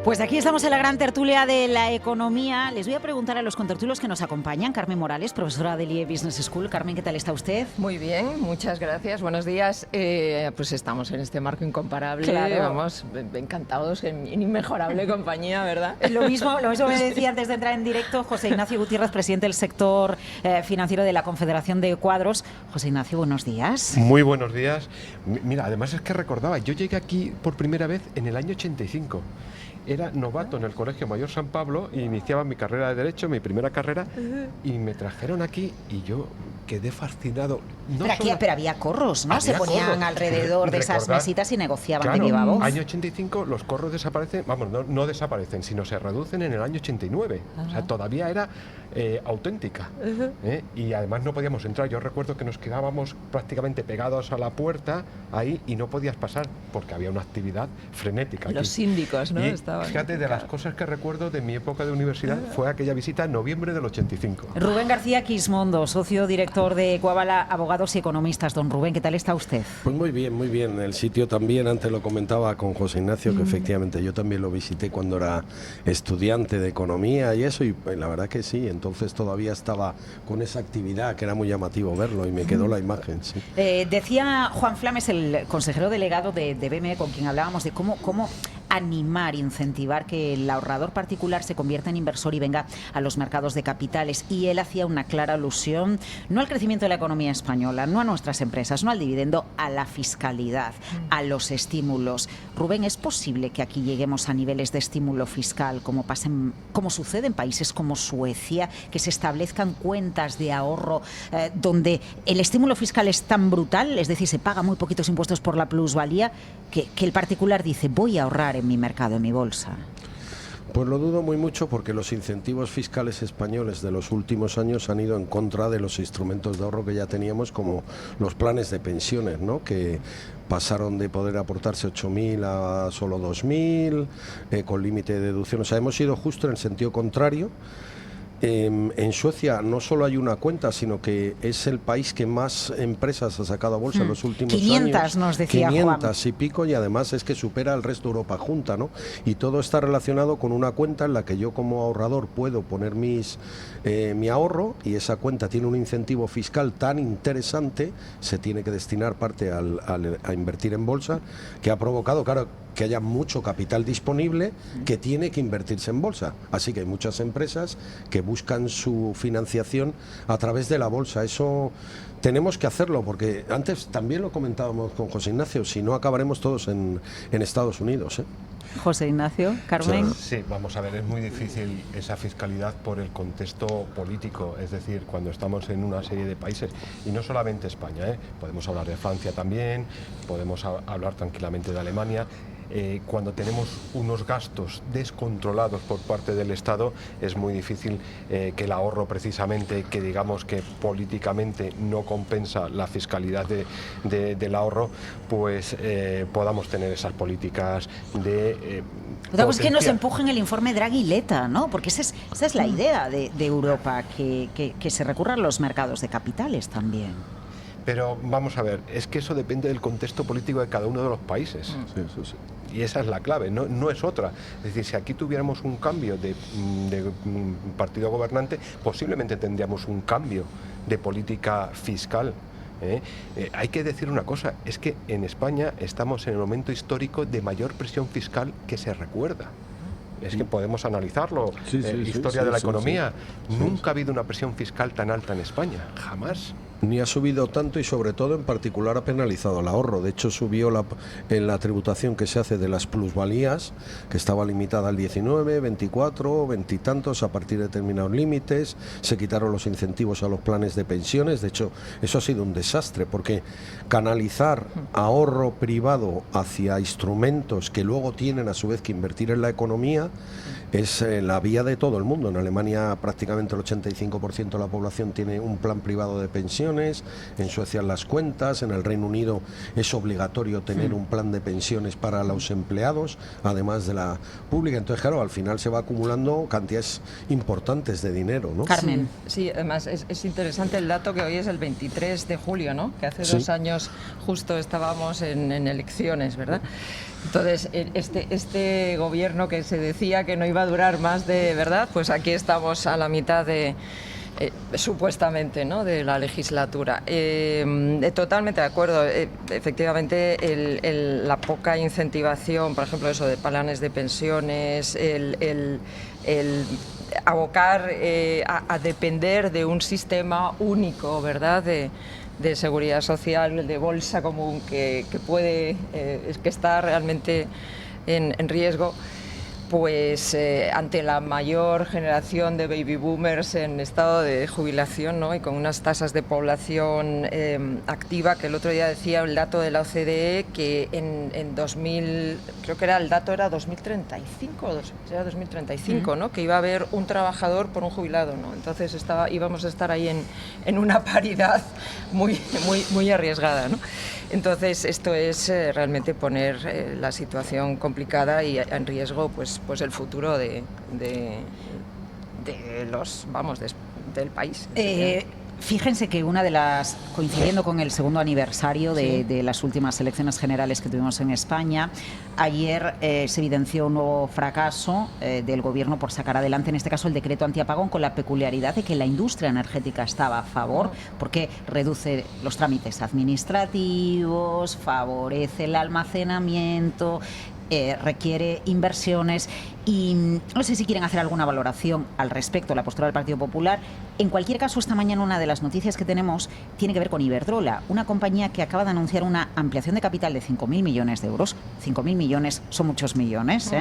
Pues aquí estamos en la gran tertulia de la economía. Les voy a preguntar a los contertulios que nos acompañan. Carmen Morales, profesora del IE Business School. Carmen, ¿qué tal está usted? Muy bien, muchas gracias. Buenos días. Pues estamos en este marco incomparable. Claro. Vamos, encantados, en inmejorable compañía, ¿verdad? Lo mismo me decía antes de entrar en directo José Ignacio Gutiérrez, presidente del sector financiero de la Confederación de Cuadros. José Ignacio, buenos días. Muy buenos días. Mira, además es que recordaba, yo llegué aquí por primera vez en el año 85. Era novato en el Colegio Mayor San Pablo y iniciaba mi carrera de Derecho, mi primera carrera, y me trajeron aquí y yo quedé fascinado. Pero había corros, ¿no? Se ponían alrededor de esas mesitas y negociaban de viva voz. Año 85 los corros desaparecen, vamos, no desaparecen, sino se reducen en el año 89. O sea, todavía era auténtica. Y además no podíamos entrar. Yo recuerdo que nos quedábamos prácticamente pegados a la puerta ahí y no podías pasar porque había una actividad frenética aquí. Los síndicos, ¿no? Fíjate, de las cosas que recuerdo de mi época de universidad fue aquella visita en noviembre del 85. Rubén García Quismondo, socio director de Cuabala Abogados y Economistas. Don Rubén, ¿qué tal está usted? Pues muy bien, muy bien. El sitio también, antes lo comentaba con José Ignacio, que efectivamente yo también lo visité cuando era estudiante de Economía y eso, y la verdad que sí, entonces todavía estaba con esa actividad, que era muy llamativo verlo, y me quedó la imagen, sí. Decía Juan Flames, el consejero delegado de BME, con quien hablábamos de cómo animar, incentivar que el ahorrador particular se convierta en inversor y venga a los mercados de capitales. Y él hacía una clara alusión no al crecimiento de la economía española, no a nuestras empresas, no al dividendo, a la fiscalidad, a los estímulos. Rubén, ¿es posible que aquí lleguemos a niveles de estímulo fiscal como sucede en países como Suecia, que se establezcan cuentas de ahorro donde el estímulo fiscal es tan brutal, es decir, se paga muy poquitos impuestos por la plusvalía, que el particular dice, voy a ahorrar en mi mercado, en mi bolsa? Pues lo dudo muy mucho, porque los incentivos fiscales españoles de los últimos años han ido en contra de los instrumentos de ahorro que ya teníamos, como los planes de pensiones, ¿no? Que pasaron de poder aportarse 8.000 a solo 2.000, con límite de deducción. O sea, hemos ido justo en el sentido contrario. En Suecia no solo hay una cuenta, sino que es el país que más empresas ha sacado a bolsa en los últimos 500 años. nos decía 500 Juan. y pico, y además es que supera al resto de Europa junta, ¿no? Y todo está relacionado con una cuenta en la que yo como ahorrador puedo poner mi ahorro, y esa cuenta tiene un incentivo fiscal tan interesante, se tiene que destinar parte a invertir en bolsa, que ha provocado, claro, que haya mucho capital disponible que tiene que invertirse en bolsa. Así que hay muchas empresas que buscan su financiación a través de la bolsa. Eso tenemos que hacerlo, porque antes también lo comentábamos con José Ignacio, si no acabaremos todos en Estados Unidos, ¿eh? José Ignacio, Carmen. Sí, vamos a ver, es muy difícil esa fiscalidad por el contexto político, es decir, cuando estamos en una serie de países, y no solamente España, podemos hablar de Francia también, podemos hablar tranquilamente de Alemania. Cuando tenemos unos gastos descontrolados por parte del Estado, es muy difícil que el ahorro, precisamente, que digamos que políticamente no compensa la fiscalidad del ahorro, pues podamos tener esas políticas de... Otra cosa es que nos empujen el informe Draghi-Letta, ¿no? Porque esa es la idea de Europa, que se recurra a los mercados de capitales también. Pero vamos a ver, es que eso depende del contexto político de cada uno de los países. Sí, eso sí. Y esa es la clave, no es otra. Es decir, si aquí tuviéramos un cambio de partido gobernante, posiblemente tendríamos un cambio de política fiscal. Hay que decir una cosa, es que en España estamos en el momento histórico de mayor presión fiscal que se recuerda. Es que podemos analizarlo, historia de la economía. Nunca ha habido una presión fiscal tan alta en España, jamás. Ni ha subido tanto, y sobre todo en particular ha penalizado el ahorro. De hecho, subió en la tributación que se hace de las plusvalías, que estaba limitada al 19, 24, 20 y tantos, a partir de determinados límites. Se quitaron los incentivos a los planes de pensiones. De hecho, eso ha sido un desastre, porque canalizar ahorro privado hacia instrumentos que luego tienen a su vez que invertir en la economía es la vía de todo el mundo. En Alemania prácticamente el 85% de la población tiene un plan privado de pensión. pensiones, en Suecia las cuentas, en el Reino Unido es obligatorio tener un plan de pensiones para los empleados, además de la pública. Entonces, claro, al final se va acumulando cantidades importantes de dinero, ¿no? Carmen. Sí, además es interesante el dato que hoy es el 23 de julio, ¿no? Que hace Sí. 2 años justo estábamos en elecciones, ¿verdad? Entonces, este gobierno que se decía que no iba a durar más de, ¿verdad? Pues aquí estamos a la mitad de, supuestamente, ¿no?, de la legislatura. Totalmente de acuerdo. Efectivamente, la poca incentivación, por ejemplo, eso de planes de pensiones, el abocar a depender de un sistema único, ¿verdad?, de seguridad social, de bolsa común, que puede, que está realmente en riesgo, pues ante la mayor generación de baby boomers en estado de jubilación, ¿no?, y con unas tasas de población activa, que el otro día decía el dato de la OCDE que en 2000, creo que era el dato era 2035, era 2035, ¿no?, que iba a haber un trabajador por un jubilado, ¿no? Entonces íbamos a estar ahí en una paridad muy arriesgada, ¿no? Entonces esto es realmente poner la situación complicada y en riesgo pues el futuro de los, vamos, del país. Fíjense que una de las, coincidiendo con el segundo aniversario de las últimas elecciones generales que tuvimos en España, ayer se evidenció un nuevo fracaso del gobierno por sacar adelante, en este caso, el decreto antiapagón, con la peculiaridad de que la industria energética estaba a favor, porque reduce los trámites administrativos, favorece el almacenamiento, requiere inversiones, y no sé si quieren hacer alguna valoración al respecto de la postura del Partido Popular. En cualquier caso, esta mañana una de las noticias que tenemos tiene que ver con Iberdrola, una compañía que acaba de anunciar una ampliación de capital de 5.000 millones de euros. 5.000 millones son muchos millones,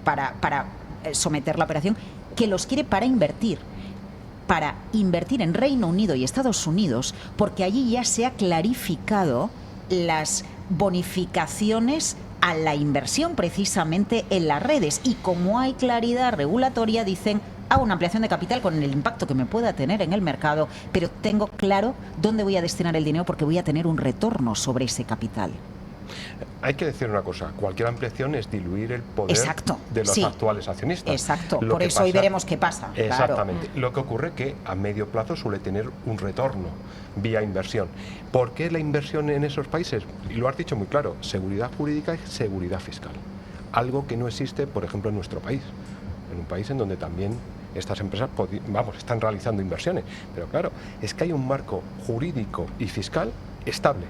para someter la operación, que los quiere para invertir en Reino Unido y Estados Unidos, porque allí ya se ha clarificado las bonificaciones a la inversión precisamente en las redes, y como hay claridad regulatoria, dicen: hago una ampliación de capital con el impacto que me pueda tener en el mercado, pero tengo claro dónde voy a destinar el dinero porque voy a tener un retorno sobre ese capital. Hay que decir una cosa, cualquier ampliación es diluir el poder de los actuales accionistas. Exacto, por eso hoy veremos qué pasa. Exactamente. Claro. Lo que ocurre es que a medio plazo suele tener un retorno vía inversión. ¿Por qué la inversión en esos países? Y lo has dicho muy claro, seguridad jurídica y seguridad fiscal. Algo que no existe, por ejemplo, en nuestro país. En un país en donde también estas empresas están realizando inversiones. Pero claro, es que hay un marco jurídico y fiscal estable.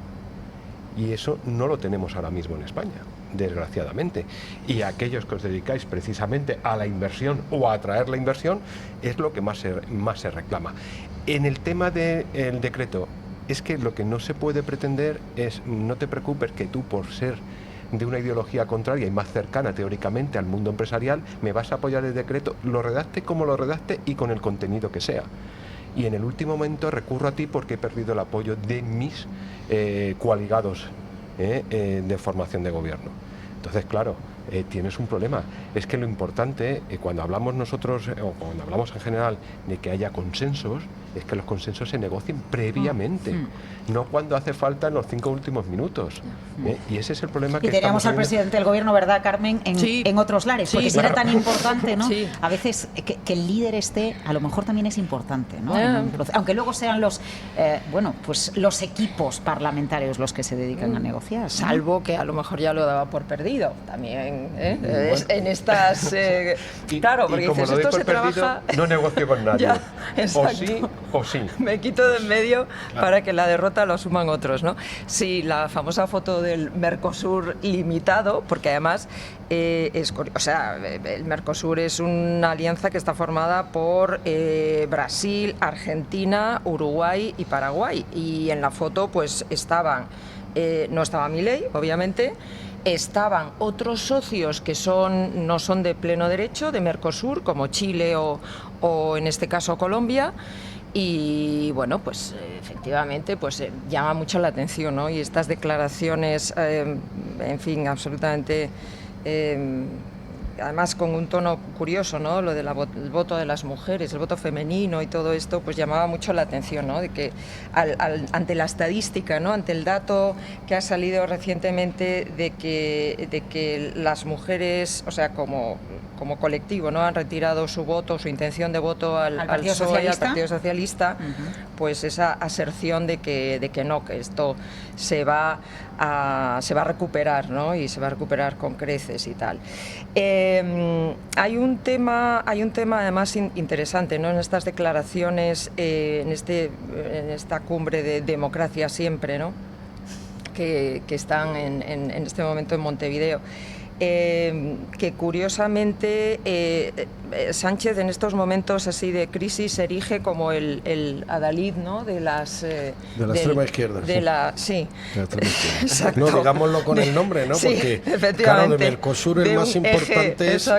Y eso no lo tenemos ahora mismo en España, desgraciadamente. Y aquellos que os dedicáis precisamente a la inversión o a atraer la inversión es lo que más se reclama. En el tema del decreto, es que lo que no se puede pretender es: no te preocupes que tú, por ser de una ideología contraria y más cercana teóricamente al mundo empresarial, me vas a apoyar el decreto, lo redacte como lo redacte y con el contenido que sea. Y en el último momento recurro a ti porque he perdido el apoyo de mis coaligados de formación de gobierno. Entonces, claro, tienes un problema. Es que lo importante, cuando hablamos nosotros, o cuando hablamos en general, de que haya consensos, es que los consensos se negocien previamente, no cuando hace falta en los 5 últimos minutos. Y ese es el problema que y teníamos al presidente del gobierno, ¿verdad, Carmen?, en otros lares, porque si era tan importante, ¿no? Sí. A veces que el líder esté, a lo mejor también es importante, ¿no? Aunque luego sean los los equipos parlamentarios los que se dedican a negociar, ¿no? Salvo que a lo mejor ya lo daba por perdido también, en estas... claro, porque como dices, lo doy esto por se perdido, trabaja... no negocio con nadie. Ya, o sí o sí. Me quito de en medio para que la derrota lo asuman otros, ¿no? Sí, la famosa foto del Mercosur limitado, porque además el Mercosur es una alianza que está formada por Brasil, Argentina, Uruguay y Paraguay. Y en la foto pues no estaba Milei, obviamente. Estaban otros socios que no son de pleno derecho de Mercosur, como Chile o en este caso Colombia. Y bueno, pues efectivamente llama mucho la atención, ¿no? Y estas declaraciones, en fin, absolutamente además con un tono curioso, ¿no? Lo del voto de las mujeres, el voto femenino y todo esto, pues llamaba mucho la atención, ¿no? De que ante la estadística, ¿no? Ante el dato que ha salido recientemente de que las mujeres, o sea, como colectivo, ¿no? Han retirado su voto, su intención de voto al PSOE, al Partido Socialista, pues esa aserción de que no, que esto se va a recuperar, ¿no? Y se va a recuperar con creces y tal. Hay un tema además interesante, ¿no? En estas declaraciones, en esta cumbre de democracia siempre, ¿no? que están en este momento en Montevideo. Que curiosamente Sánchez en estos momentos así de crisis se erige como el adalid, ¿no? de la extrema izquierda. Sí. De la extrema izquierda. No, digámoslo con el nombre, ¿no? Sí, porque claro, de Mercosur el más importante es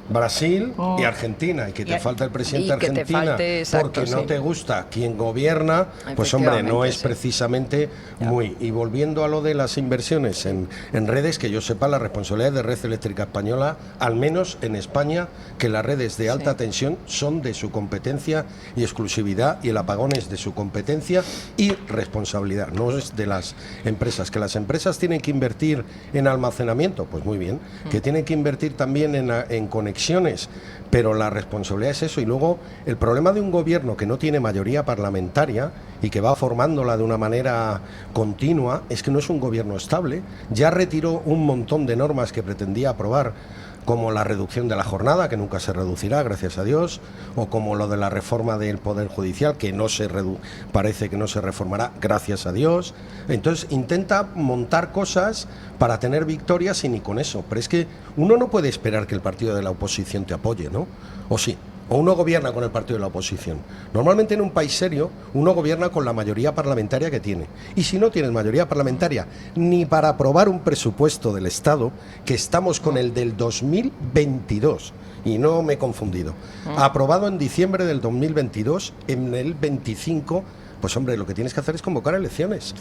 Brasil y Argentina, y que te falta el presidente de Argentina porque no te gusta quien gobierna, pues hombre, no es precisamente muy. Y volviendo a lo de las inversiones en redes, que yo sepa, la responsabilidad de Red Eléctrica Española, al menos en España, que las redes de alta tensión son de su competencia y exclusividad, y el apagón es de su competencia y responsabilidad, no es de las empresas. Que las empresas tienen que invertir en almacenamiento, pues muy bien, que tienen que invertir también en conexiones, pero la responsabilidad es eso. Y luego el problema de un gobierno que no tiene mayoría parlamentaria y que va formándola de una manera continua es que no es un gobierno estable. Ya retiró un montón de normas que pretendía aprobar, como la reducción de la jornada, que nunca se reducirá, gracias a Dios, o como lo de la reforma del Poder Judicial, que parece que no se reformará, gracias a Dios. Entonces intenta montar cosas para tener victorias y ni con eso. Pero es que uno no puede esperar que el partido de la oposición te apoye, ¿no? ¿O sí? O uno gobierna con el partido de la oposición. Normalmente en un país serio uno gobierna con la mayoría parlamentaria que tiene. Y si no tienes mayoría parlamentaria ni para aprobar un presupuesto del Estado, que estamos con el del 2022, y no me he confundido, aprobado en diciembre del 2022, en el 25... Pues hombre, lo que tienes que hacer es convocar elecciones,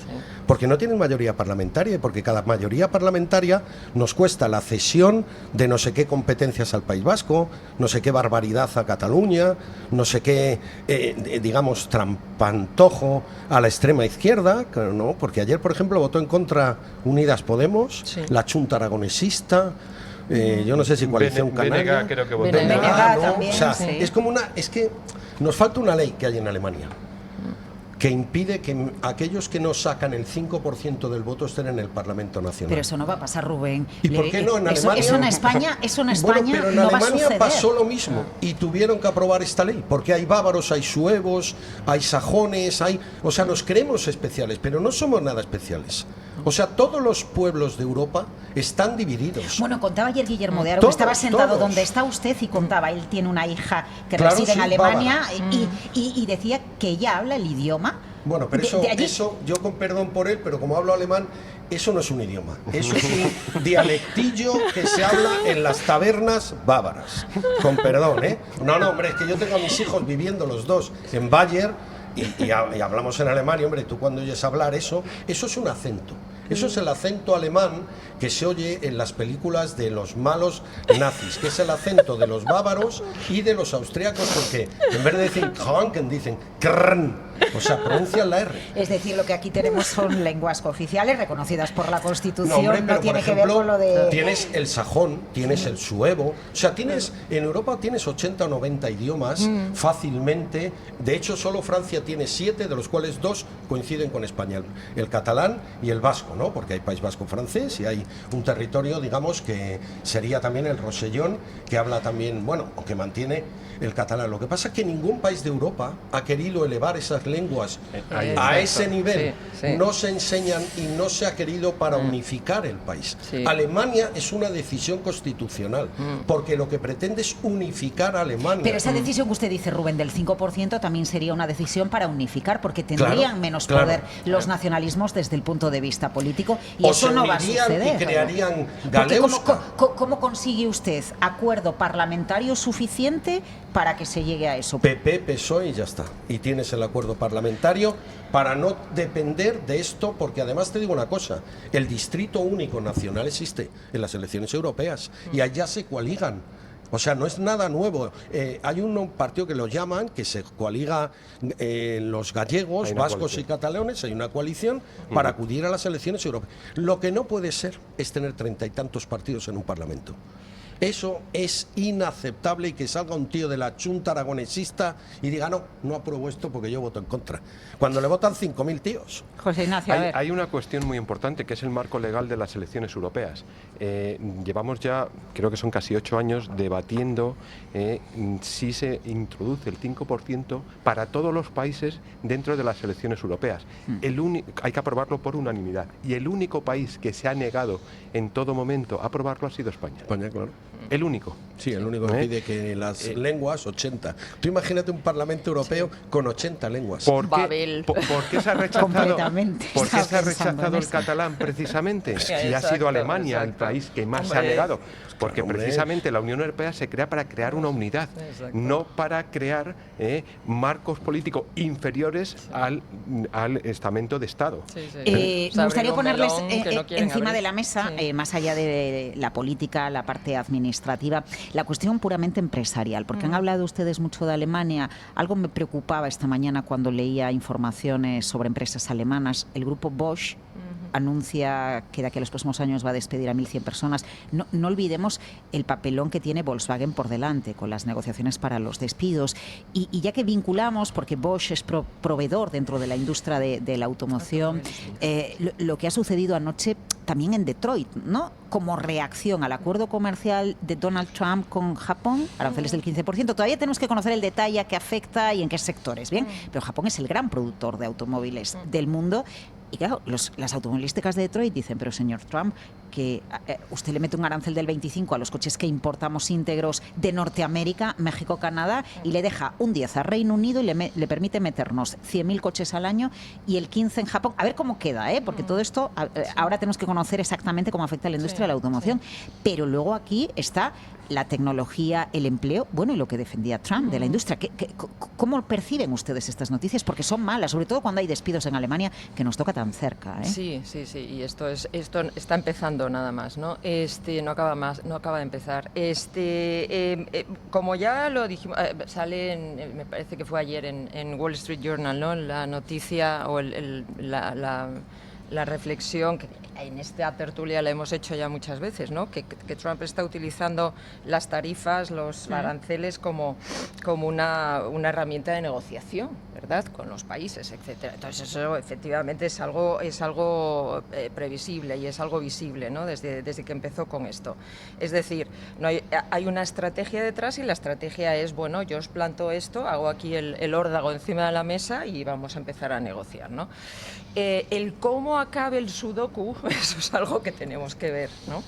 porque no tienes mayoría parlamentaria, y porque cada mayoría parlamentaria nos cuesta la cesión de no sé qué competencias al País Vasco, no sé qué barbaridad a Cataluña, no sé qué, digamos, trampantojo a la extrema izquierda, ¿no? Porque ayer, por ejemplo, votó en contra Unidas Podemos, la Chunta Aragonesista. Yo no sé si Coalición Canaria. BNG creo que votó. También, o sea, es como es que nos falta una ley que hay en Alemania que impide que aquellos que no sacan el 5% del voto estén en el Parlamento Nacional. Pero eso no va a pasar, Rubén. ¿Y por qué no? En Alemania, eso en España bueno, pero en no va a Alemania suceder. pasó lo mismo y tuvieron que aprobar esta ley, porque hay bávaros, hay suevos, hay sajones, o sea, nos creemos especiales, pero no somos nada especiales. O sea, todos los pueblos de Europa están divididos. Bueno, contaba ayer Guillermo de Haro, que estaba sentado donde está usted, y contaba, él tiene una hija que reside en Alemania, y decía que ella habla el idioma. Bueno, pero eso, yo con perdón por él, pero como hablo alemán, eso no es un idioma, eso es un dialectillo que se habla en las tabernas bávaras. Con perdón, ¿eh? No, hombre, es que yo tengo a mis hijos viviendo los dos en Bayer y hablamos en alemán, y hombre, tú cuando oyes hablar eso es un acento. Eso es el acento alemán que se oye en las películas de los malos nazis, que es el acento de los bávaros y de los austríacos, porque en vez de decir Kranken dicen Krn, o sea, pronuncian la R. Es decir, lo que aquí tenemos son lenguas cooficiales reconocidas por la Constitución, no, hombre, pero tiene por ejemplo, que ver con lo de... Tienes el sajón, tienes el suevo, o sea, en Europa tienes 80 o 90 idiomas fácilmente. De hecho, solo Francia tiene 7, de los cuales 2 coinciden con español, el catalán y el vasco, ¿no? Porque hay País Vasco francés y hay un territorio, digamos, que sería también el Rosellón, que habla también, bueno, o que mantiene el catalán. Lo que pasa es que ningún país de Europa ha querido elevar esas lenguas a ese nivel. No se enseñan y no se ha querido para unificar el país. Alemania es una decisión constitucional, porque lo que pretende es unificar a Alemania. Pero esa decisión que usted dice, Rubén, del 5% también sería una decisión para unificar, porque tendrían menos poder los nacionalismos desde el punto de vista político, y eso no va a suceder. Y crearían Galeuska. ¿Cómo consigue usted acuerdo parlamentario suficiente para que se llegue a eso? PP, PSOE y ya está. Y tienes el acuerdo parlamentario. parlamentario para no depender de esto, porque además te digo una cosa, el distrito único nacional existe en las elecciones europeas y allá se coaligan. O sea, no es nada nuevo. Hay un partido que lo llaman, que se coaliga los gallegos, vascos y catalanes, hay una coalición para acudir a las elecciones europeas. Lo que no puede ser es tener 30 y tantos partidos en un parlamento. Eso es inaceptable, y que salga un tío de la Junta aragonesista y diga no apruebo esto porque yo voto en contra, cuando le votan 5.000 tíos. José Ignacio, a ver. Hay una cuestión muy importante, que es el marco legal de las elecciones europeas. Llevamos ya, creo que son casi 8 años, debatiendo si se introduce el 5% para todos los países dentro de las elecciones europeas. Hay que aprobarlo por unanimidad, y el único país que se ha negado en todo momento a aprobarlo ha sido España. España, claro. El único. Sí, el único que pide que las lenguas 80. Tú imagínate un Parlamento Europeo con 80 lenguas. ¿Por Babel. qué se ha rechazado, Completamente. ¿por qué se Estaba ha pensando rechazado en el eso. catalán precisamente? Si ha Exacto, sido Alemania exacto. el país que más se Hombre. ha negado. Porque Hombre. precisamente la Unión Europea se crea para crear una unidad, Exacto. no para crear marcos políticos inferiores al estamento de Estado. Sí, sí. Me Se gustaría abrió un ponerles melón que no quieren encima abrir. de la mesa, Sí. más allá de la política, la parte administrativa, la cuestión puramente empresarial, porque han hablado ustedes mucho de Alemania. Algo me preocupaba esta mañana cuando leía informaciones sobre empresas alemanas. El grupo Bosch anuncia que de aquí a los próximos años va a despedir a 1.100 personas. No olvidemos el papelón que tiene Volkswagen por delante con las negociaciones para los despidos. Y ya que vinculamos, porque Bosch es proveedor dentro de la industria de la automoción, lo que ha sucedido anoche también en Detroit, ¿no? Como reacción al acuerdo comercial de Donald Trump con Japón, aranceles del 15%. Todavía tenemos que conocer el detalle a qué afecta y en qué sectores, ¿bien? Pero Japón es el gran productor de automóviles del mundo. Y claro, las automovilísticas de Detroit dicen, pero señor Trump, que usted le mete un arancel del 25 a los coches que importamos íntegros de Norteamérica, México, Canadá, y le deja un 10 a Reino Unido y le permite meternos 100.000 coches al año y el 15 en Japón. A ver cómo queda, porque todo esto, ahora tenemos que conocer exactamente cómo afecta a la industria de la automoción. Pero luego aquí está la tecnología, el empleo, bueno, y lo que defendía Trump de la industria. ¿Cómo perciben ustedes estas noticias? Porque son malas, sobre todo cuando hay despidos en Alemania, que nos toca tan cerca. Sí, y esto está empezando nada más, ¿no? No acaba de empezar. Como ya lo dijimos, sale, me parece que fue ayer en Wall Street Journal, ¿no? La noticia o la reflexión que en esta tertulia la hemos hecho ya muchas veces, ¿no? Que Trump está utilizando las tarifas, los aranceles como una herramienta de negociación, ¿verdad? Con los países, etcétera. Entonces eso efectivamente es algo previsible y es algo visible, ¿no? Desde que empezó con esto. Es decir, no hay una estrategia detrás, y la estrategia es, bueno, yo os planto esto, hago aquí el órdago encima de la mesa y vamos a empezar a negociar, ¿no? El cómo acabe el sudoku, eso es algo que tenemos que ver, ¿no?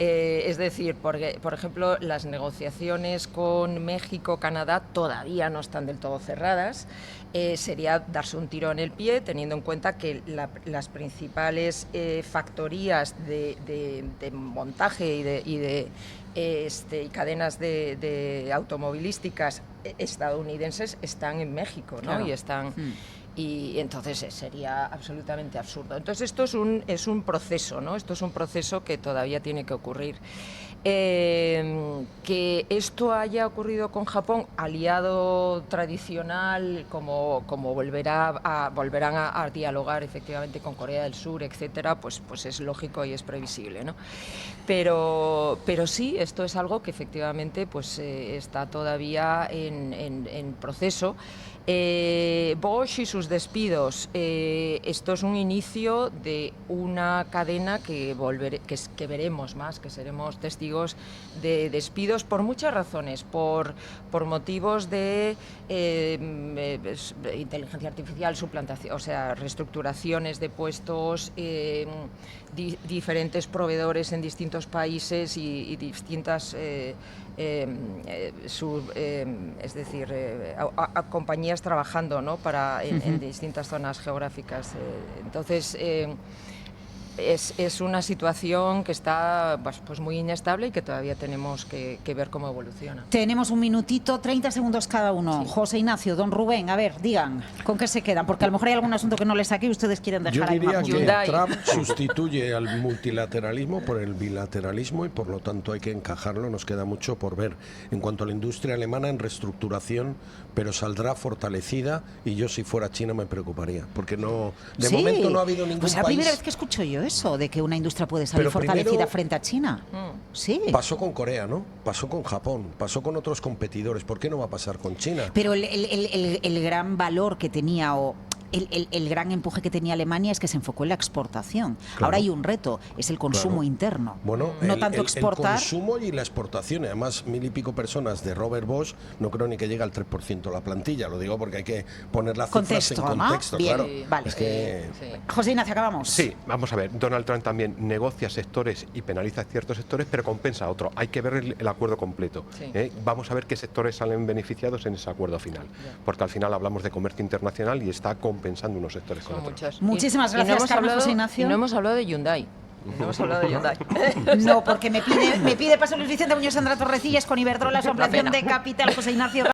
Es decir, porque, por ejemplo, las negociaciones con México, Canadá todavía no están del todo cerradas. Sería darse un tiro en el pie, teniendo en cuenta que las principales factorías de montaje y cadenas de automovilísticas estadounidenses están en México, ¿no? Claro. Y están... Y entonces sería absolutamente absurdo. Entonces esto es un proceso, ¿no? Esto es un proceso que todavía tiene que ocurrir. Que esto haya ocurrido con Japón, aliado tradicional, como volverán a dialogar efectivamente con Corea del Sur, etcétera, pues es lógico y es previsible, ¿no? Pero sí, esto es algo que efectivamente pues está todavía en proceso. Bosch y sus despidos, esto es un inicio de una cadena que veremos más, que seremos testigos de despidos por muchas razones, por motivos de inteligencia artificial, suplantación, o sea, reestructuraciones de puestos, diferentes proveedores en distintos países y distintas es decir, a compañías trabajando, ¿no? En distintas zonas geográficas. Entonces, es una situación que está pues muy inestable y que todavía tenemos que ver cómo evoluciona. Tenemos un minutito, 30 segundos cada uno. Sí. José Ignacio, don Rubén, a ver, digan, ¿con qué se quedan? Porque a lo mejor hay algún asunto que no les saqué y ustedes quieren dejar Yo ahí diría más. que Hyundai. Trump sustituye al multilateralismo por el bilateralismo y por lo tanto hay que encajarlo, nos queda mucho por ver. En cuanto a la industria alemana, en reestructuración, pero saldrá fortalecida y yo si fuera China me preocuparía, porque no, de Sí, momento no ha habido ningún pues es la país. primera vez que escucho yo eso, de que una industria puede salir Pero fortalecida primero- frente a China. Sí. Pasó con Corea, ¿no? Pasó con Japón, pasó con otros competidores. ¿Por qué no va a pasar con China? Pero el gran valor que tenía o el gran empuje que tenía Alemania es que se enfocó en la exportación. Claro. Ahora hay un reto, es el consumo Claro. interno. Bueno, no tanto exportar. El consumo y la exportación. Además, 1000 y pico personas de Robert Bosch, no creo ni que llegue al 3% la plantilla. Lo digo porque hay que poner las cifras Contexto, en ¿no? contexto. Bien, Claro. vale. Es que Sí. José Ignacio, acabamos. Sí, vamos a ver, Donald Trump también negocia sectores y penaliza ciertos sectores, pero compensa a otros. Hay que ver el acuerdo completo. Sí. Vamos a ver qué sectores salen beneficiados en ese acuerdo final, porque al final hablamos de comercio internacional y está compensando unos sectores con Son otros. muchas. Muchísimas Y no gracias, hemos Carlos hablado- José Ignacio. Y no hemos hablado de Hyundai. No hemos hablado de Hyundai. No, porque me pide paso Luis Vicente Muñoz, Sandra Torrecillas con Iberdrola, su ampliación de capital, José Ignacio.